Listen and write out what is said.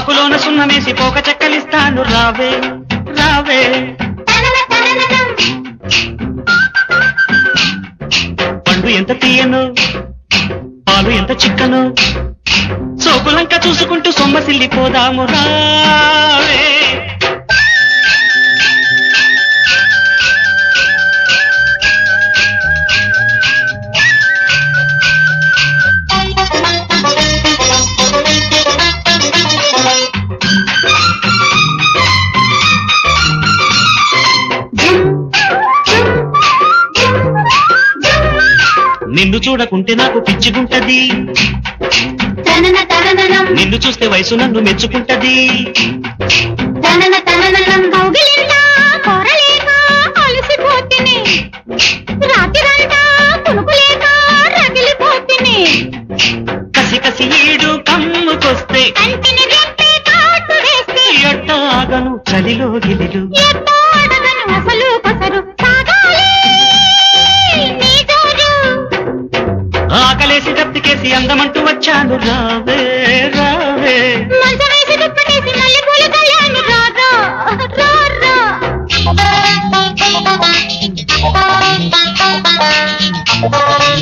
ఆకులోన సున్నమేసి పోక చెక్కలిస్తాను రావే రావే. పండు ఎంత తీయను పాలు ఎంత చిక్కను సోకులంక చూసుకుంటూ సొమ్మసిల్లిపోదాము రావే. నిన్ను చూడకుంటే నాకు పిచ్చిగుంటది, నిన్ను చూస్తే వయసు నన్ను మెచ్చుకుంటది. కసి కసి ఈడు కమ్ముకొస్తే ఎట్టాగను చలిలో గిలిలు ఆకలేసి దప్పికేసి అందమంటూ వచ్చాను రావే రావే. రా